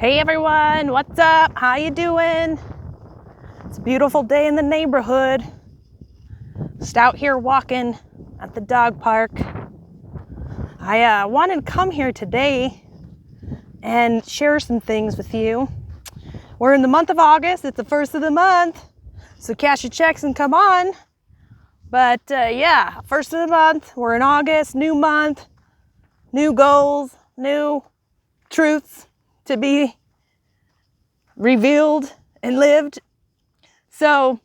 Hey everyone, what's up? How you doing? It's a beautiful day in the neighborhood. Just out here walking at the dog park. I wanted to come here today and share some things with you. We're in the month of August. It's the first of the month, so cash your checks and come on. But first of the month. We're in August, new month, new goals, new truths to be revealed and lived. So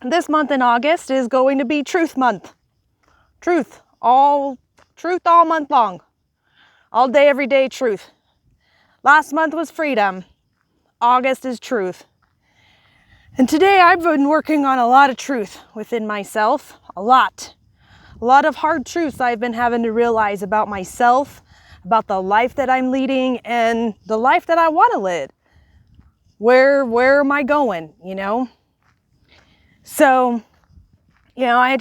this month in August is going to be Truth Month. Truth all month long. All day, every day, truth. Last month was freedom. August is truth. And today I've been working on a lot of truth within myself. A lot of hard truths I've been having to realize about myself, about the life that I'm leading and the life that I want to live. Where am I going, So, I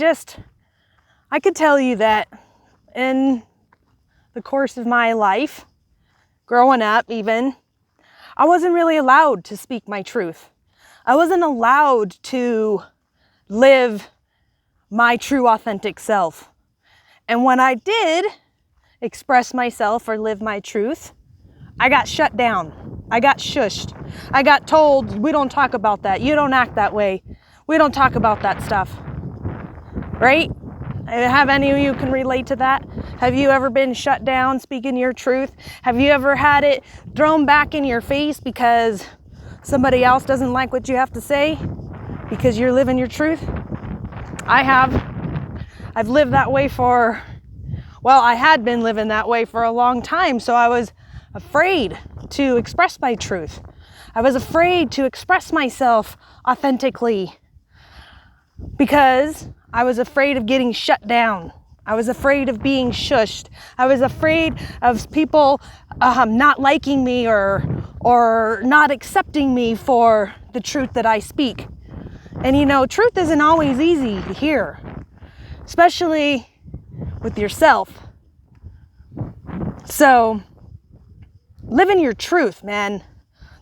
could tell you that in the course of my life, growing up even, I wasn't really allowed to speak my truth. I wasn't allowed to live my true authentic self. And when I did express myself or live my truth, I got shut down. I got shushed. I got told, we don't talk about that. You don't act that way. We don't talk about that stuff. Right? Have any of you can relate to that? Have you ever been shut down speaking your truth? Have you ever had it thrown back in your face because somebody else doesn't like what you have to say? Because you're living your truth? I have. I've lived that way I had been living that way for a long time, so I was afraid to express my truth. I was afraid to express myself authentically because I was afraid of getting shut down. I was afraid of being shushed. I was afraid of people not liking me or not accepting me for the truth that I speak. And truth isn't always easy to hear, especially with yourself. So, living your truth, man,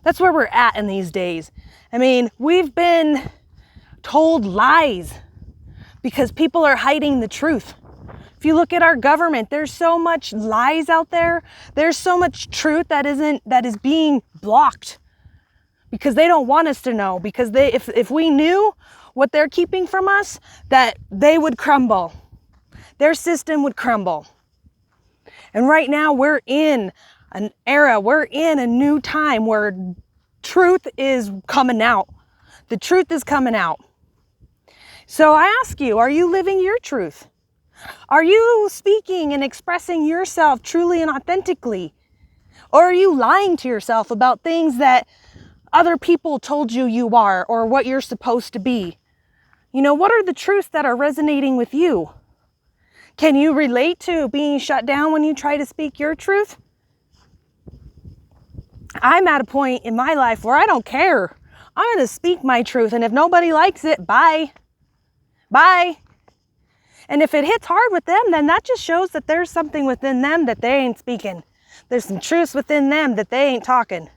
that's where we're at in these days. I mean, we've been told lies because people are hiding the truth. If you look at our government, there's so much lies out there. There's so much truth that is being blocked because they don't want us to know. Because if we knew what they're keeping from us, that they would crumble. Their system would crumble. And right now we're in an era, we're in a new time where truth is coming out. The truth is coming out. So I ask you, are you living your truth? Are you speaking and expressing yourself truly and authentically? Or are you lying to yourself about things that other people told you are or what you're supposed to be? What are the truths that are resonating with you? Can you relate to being shut down when you try to speak your truth? I'm at a point in my life where I don't care. I'm going to speak my truth, and if nobody likes it, bye. Bye. And if it hits hard with them, then that just shows that there's something within them that they ain't speaking. There's some truths within them that they ain't talking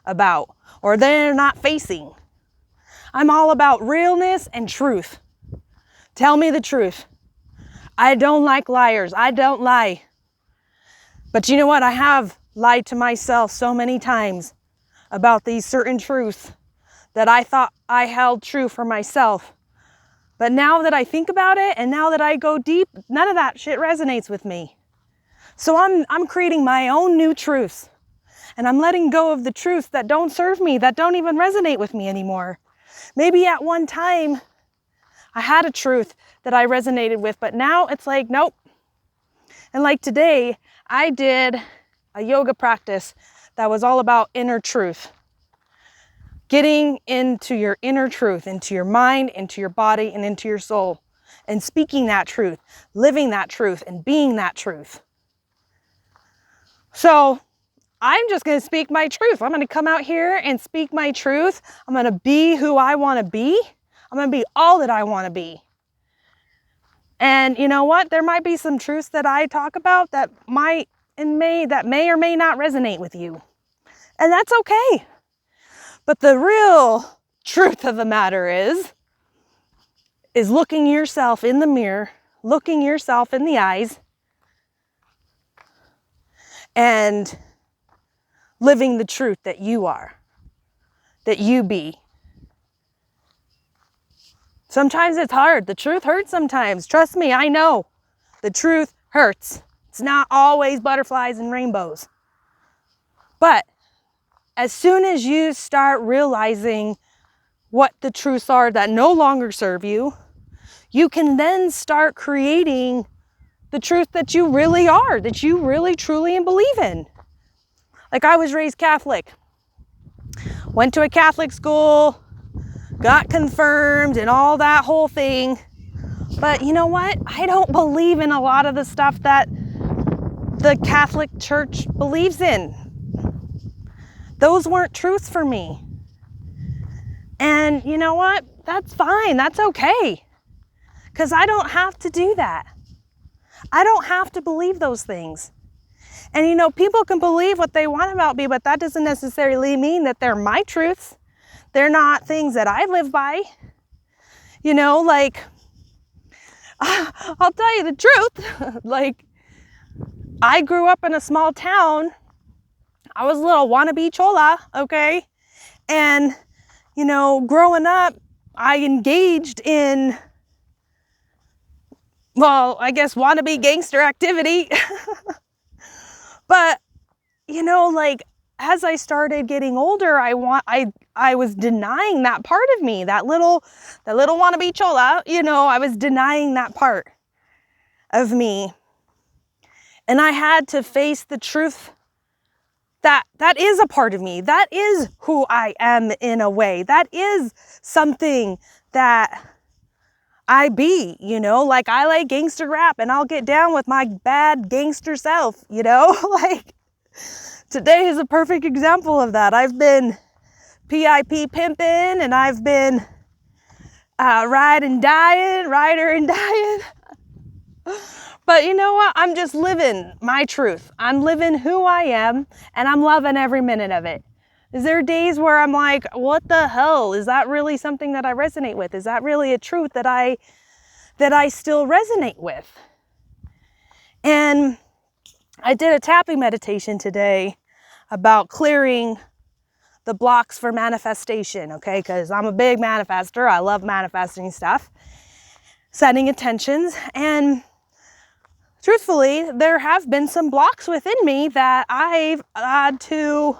about or they're not facing. I'm all about realness and truth. Tell me the truth. I don't like liars. I don't lie. But you know what? I have lied to myself so many times about these certain truths that I thought I held true for myself. But now that I think about it and now that I go deep, none of that shit resonates with me. So I'm creating my own new truths. And I'm letting go of the truths that don't serve me, that don't even resonate with me anymore. Maybe at one time I had a truth that I resonated with, but now it's like, nope. And like today, I did a yoga practice that was all about inner truth. Getting into your inner truth, into your mind, into your body, and into your soul. And speaking that truth, living that truth, and being that truth. So I'm just going to speak my truth. I'm going to come out here and speak my truth. I'm going to be who I want to be. I'm going to be all that I want to be. And you know what? There might be some truths that I talk about that may or may not resonate with you. And that's okay. But the real truth of the matter is looking yourself in the mirror, looking yourself in the eyes, and living the truth that you are, that you be. Sometimes it's hard. The truth hurts sometimes. Trust me, I know. The truth hurts. It's not always butterflies and rainbows. But as soon as you start realizing what the truths are that no longer serve you, you can then start creating the truth that you really are, that you really, truly believe in. Like, I was raised Catholic, went to a Catholic school, got confirmed and all that whole thing. But you know what? I don't believe in a lot of the stuff that the Catholic Church believes in. Those weren't truths for me. And you know what? That's fine. That's okay. Because I don't have to do that. I don't have to believe those things. And you know, people can believe what they want about me, but that doesn't necessarily mean that they're my truths. They're not things that I live by. You know, like, I'll tell you the truth. Like, I grew up in a small town. I was a little wannabe chola, okay? And, you know, growing up, I engaged in, well, I guess wannabe gangster activity. But, you know, like, as I started getting older, I was denying that part of me, that little wannabe chola, you know, I was denying that part of me. And I had to face the truth that is a part of me. That is who I am in a way. That is something that I be, you know, like, I like gangster rap and I'll get down with my bad gangster self, you know, like, today is a perfect example of that. I've been PIP pimping and I've been rider and dying. But you know what? I'm just living my truth. I'm living who I am, and I'm loving every minute of it. Is there days where I'm like, what the hell? Is that really something that I resonate with? Is that really a truth that I still resonate with? And I did a tapping meditation today about clearing the blocks for manifestation, okay? Because I'm a big manifester. I love manifesting stuff, setting intentions. And truthfully, there have been some blocks within me that I've had to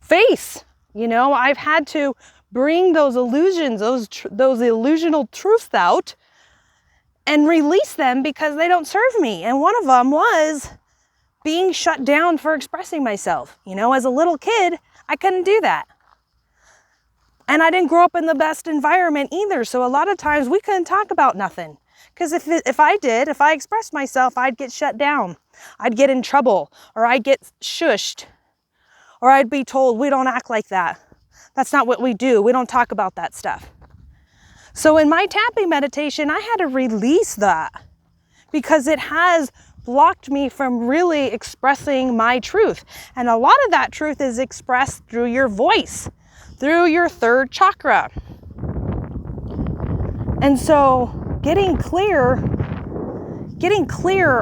face. You know, I've had to bring those illusions, those illusional truths out and release them because they don't serve me. And one of them was being shut down for expressing myself. You know, as a little kid, I couldn't do that. And I didn't grow up in the best environment either. So a lot of times we couldn't talk about nothing. Because if I expressed myself, I'd get shut down. I'd get in trouble, or I'd get shushed, or I'd be told, we don't act like that. That's not what we do. We don't talk about that stuff. So in my tapping meditation, I had to release that because it has blocked me from really expressing my truth. And a lot of that truth is expressed through your voice, through your third chakra. And so getting clear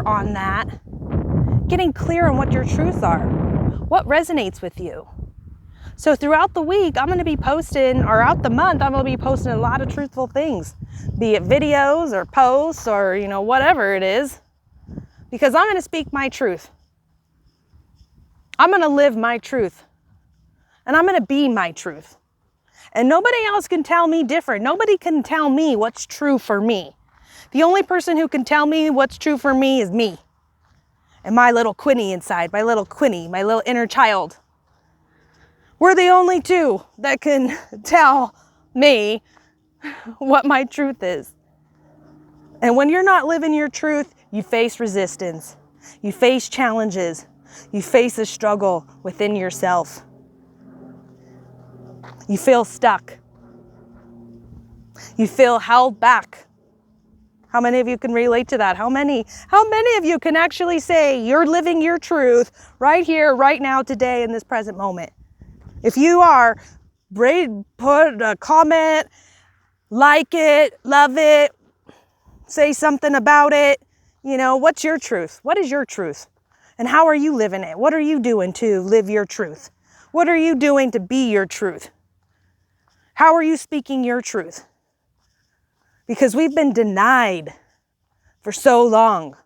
on that, getting clear on what your truths are, what resonates with you. So throughout the week, I'm going to be posting, or out the month, I'm going to be posting a lot of truthful things, be it videos or posts or, you know, whatever it is, because I'm going to speak my truth. I'm going to live my truth, and I'm going to be my truth. And nobody else can tell me different. Nobody can tell me what's true for me. The only person who can tell me what's true for me is me and my little Quinny inside, my little Quinny, my little inner child. We're the only two that can tell me what my truth is. And when you're not living your truth, you face resistance. You face challenges. You face a struggle within yourself. You feel stuck. You feel held back. How many of you can relate to that? How many of you can actually say you're living your truth right here, right now, today, in this present moment? If you are, put a comment, like it, love it, say something about it. You know, what's your truth? What is your truth? And how are you living it? What are you doing to live your truth? What are you doing to be your truth? How are you speaking your truth? Because we've been denied for so long.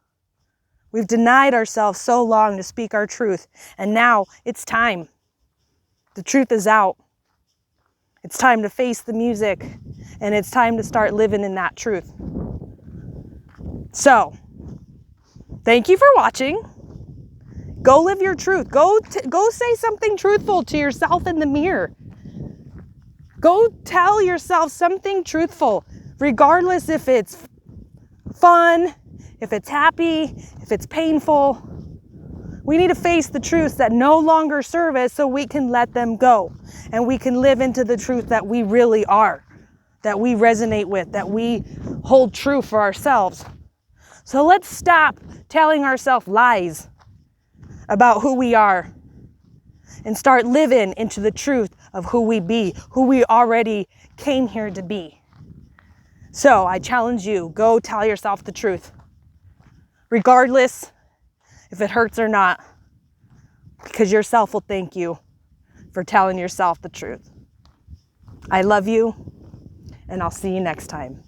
We've denied ourselves so long to speak our truth. And now it's time. The truth is out. It's time to face the music. And it's time to start living in that truth. So, thank you for watching. Go live your truth. Go say something truthful to yourself in the mirror. Go tell yourself something truthful, regardless if it's fun, if it's happy, if it's painful. We need to face the truths that no longer serve us so we can let them go. And we can live into the truth that we really are, that we resonate with, that we hold true for ourselves. So let's stop telling ourselves lies about who we are and start living into the truth of who we already came here to be. So I challenge you, go tell yourself the truth, regardless if it hurts or not, because yourself will thank you for telling yourself the truth. I love you, and I'll see you next time.